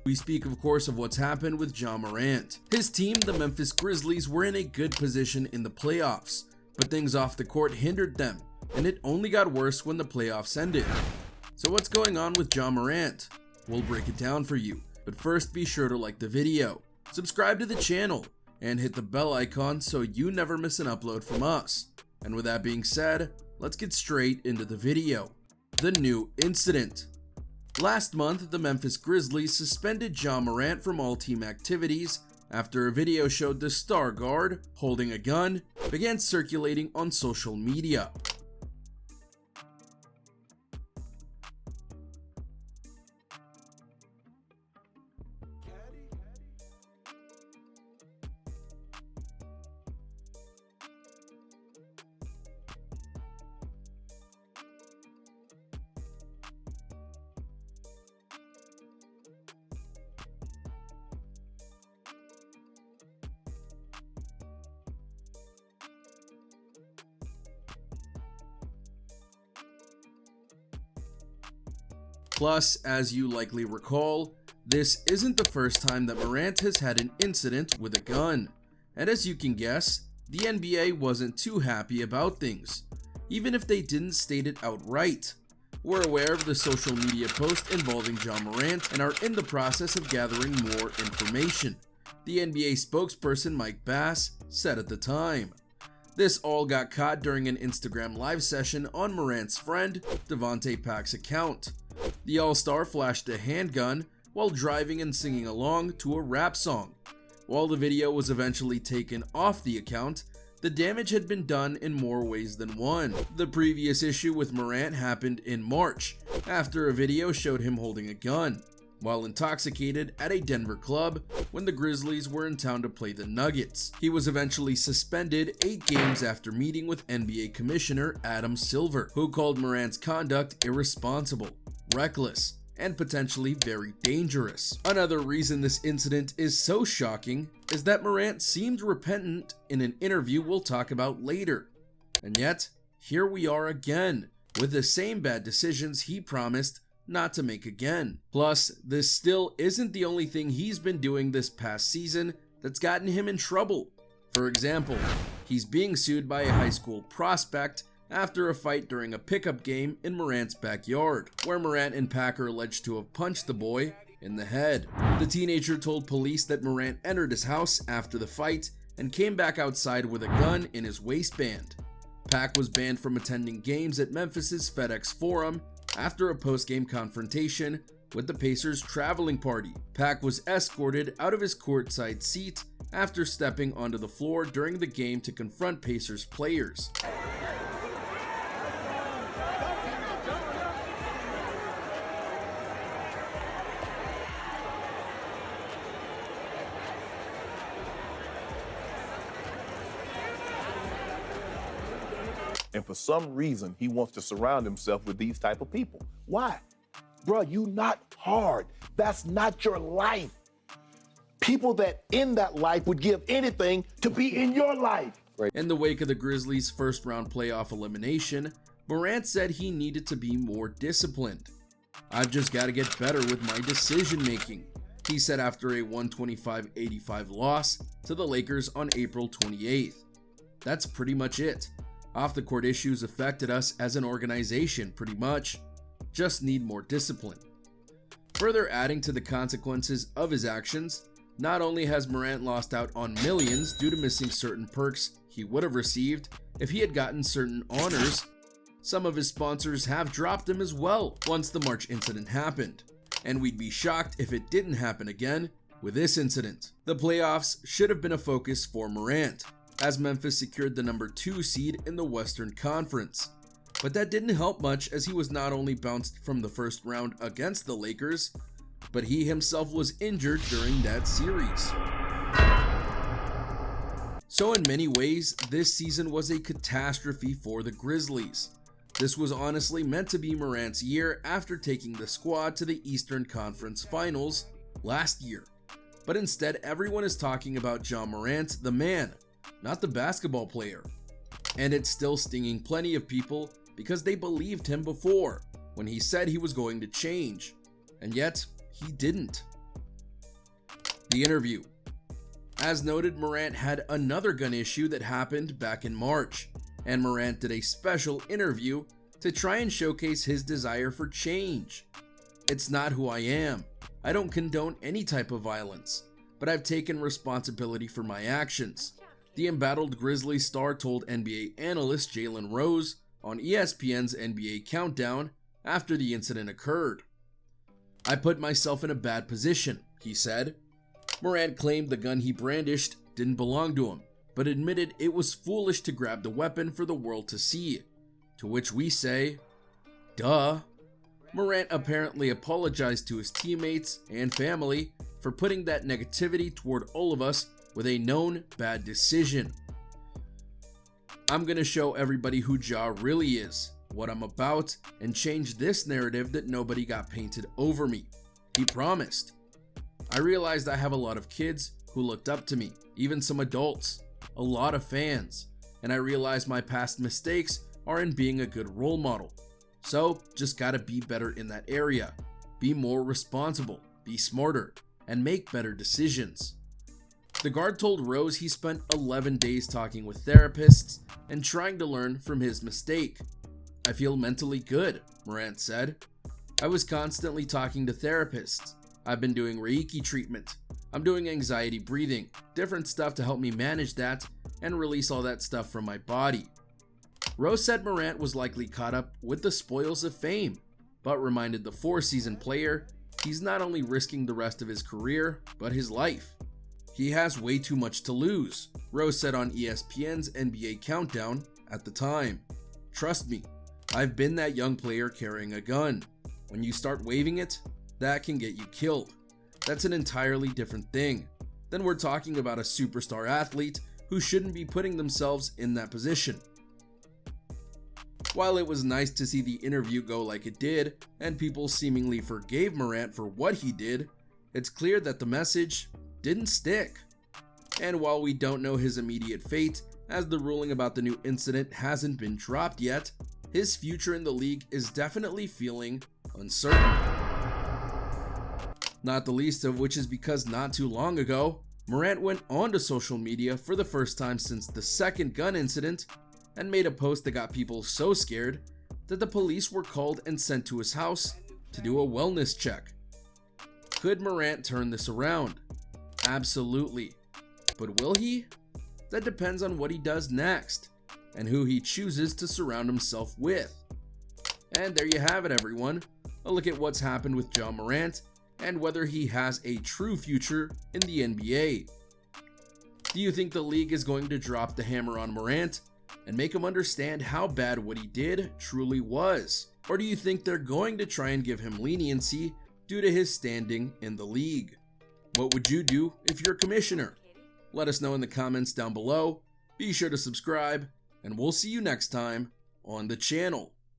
We speak of course of what's happened with JaMorant. His team, the Memphis Grizzlies, were in a good position in the playoffs, but things off the court hindered them, and it only got worse when the playoffs ended. So what's going on with JaMorant? We'll break it down for you, but first be sure to like the video, subscribe to the channel, and hit the bell icon so you never miss an upload from us. And with that being said, let's get straight into the video. The new incident. Last month, the Memphis Grizzlies suspended JaMorant from all team activities after a video showed the star guard, holding a gun, began circulating on social media. Plus, as you likely recall, this isn't the first time that Morant has had an incident with a gun. And as you can guess, the NBA wasn't too happy about things, even if they didn't state it outright. We're aware of the social media post involving JaMorant and are in the process of gathering more information, the NBA spokesperson Mike Bass said at the time. This all got caught during an Instagram live session on Morant's friend Devontae Pack's account. The All-Star flashed a handgun while driving and singing along to a rap song. While the video was eventually taken off the account, the damage had been done in more ways than one. The previous issue with Morant happened in March, after a video showed him holding a gun, while intoxicated at a Denver club when the Grizzlies were in town to play the Nuggets. He was eventually suspended 8 games after meeting with NBA Commissioner Adam Silver, who called Morant's conduct irresponsible, reckless, and potentially very dangerous. Another reason this incident is so shocking is that Morant seemed repentant in an interview we'll talk about later. And yet, here we are again, with the same bad decisions he promised not to make again. Plus, this still isn't the only thing he's been doing this past season that's gotten him in trouble. For example, he's being sued by a high school prospect after a fight during a pickup game in Morant's backyard, where Morant and Pack are alleged to have punched the boy in the head. The teenager told police that Morant entered his house after the fight and came back outside with a gun in his waistband. Pack was banned from attending games at Memphis's FedEx Forum after a post-game confrontation with the Pacers' traveling party. Pack was escorted out of his courtside seat after stepping onto the floor during the game to confront Pacers players. And for some reason, he wants to surround himself with these type of people. Why? Bruh, you not hard. That's not your life. People that in that life would give anything to be in your life. Right. In the wake of the Grizzlies' first-round playoff elimination, Morant said he needed to be more disciplined. "I've just got to get better with my decision-making," he said after a 125-85 loss to the Lakers on April 28th. That's pretty much it. Off-the-court issues affected us as an organization, pretty much. Just need more discipline. Further adding to the consequences of his actions, not only has Morant lost out on millions due to missing certain perks he would have received if he had gotten certain honors, some of his sponsors have dropped him as well once the March incident happened. And we'd be shocked if it didn't happen again with this incident. The playoffs should have been a focus for Morant, as Memphis secured the number 2 seed in the Western Conference. But that didn't help much, as he was not only bounced from the first round against the Lakers, but he himself was injured during that series. So in many ways, this season was a catastrophe for the Grizzlies. This was honestly meant to be Morant's year after taking the squad to the Eastern Conference Finals last year. But instead, everyone is talking about JaMorant, the man, not the basketball player. And it's still stinging plenty of people because they believed him before when he said he was going to change, and yet he didn't. The interview. As noted, Morant had another gun issue that happened back in March, and Morant did a special interview to try and showcase his desire for change. It's not who I am. I don't condone any type of violence, but I've taken responsibility for my actions, the embattled Grizzlies star told NBA analyst Jalen Rose on ESPN's NBA Countdown after the incident occurred. I put myself in a bad position, he said. Morant claimed the gun he brandished didn't belong to him, but admitted it was foolish to grab the weapon for the world to see. To which we say, duh. Morant apparently apologized to his teammates and family for putting that negativity toward all of us with a known bad decision. I'm gonna show everybody who Ja really is, what I'm about, and change this narrative that nobody got painted over me, he promised. I realized I have a lot of kids who looked up to me, even some adults, a lot of fans, and I realized my past mistakes are in being a good role model. So, just gotta be better in that area, be more responsible, be smarter, and make better decisions. The guard told Rose he spent 11 days talking with therapists and trying to learn from his mistake. I feel mentally good, Morant said. I was constantly talking to therapists. I've been doing Reiki treatment. I'm doing anxiety breathing, different stuff to help me manage that and release all that stuff from my body. Rose said Morant was likely caught up with the spoils of fame, but reminded the four-season player he's not only risking the rest of his career, but his life. He has way too much to lose, Rose said on ESPN's NBA Countdown at the time. Trust me, I've been that young player carrying a gun. When you start waving it, that can get you killed. That's an entirely different thing. Then we're talking about a superstar athlete who shouldn't be putting themselves in that position. While it was nice to see the interview go like it did, and people seemingly forgave Morant for what he did, it's clear that the message didn't stick. And while we don't know his immediate fate, as the ruling about the new incident hasn't been dropped yet, his future in the league is definitely feeling uncertain. Not the least of which is because not too long ago, Morant went onto social media for the first time since the second gun incident and made a post that got people so scared that the police were called and sent to his house to do a wellness check. Could Morant turn this around? Absolutely. But will he? That depends on what he does next and who he chooses to surround himself with. And there you have it, everyone. A look at what's happened with JaMorant and whether he has a true future in the NBA. Do you think the league is going to drop the hammer on Morant and make him understand how bad what he did truly was? Or do you think they're going to try and give him leniency due to his standing in the league? What would you do if you're a commissioner? Let us know in the comments down below. Be sure to subscribe, and we'll see you next time on the channel.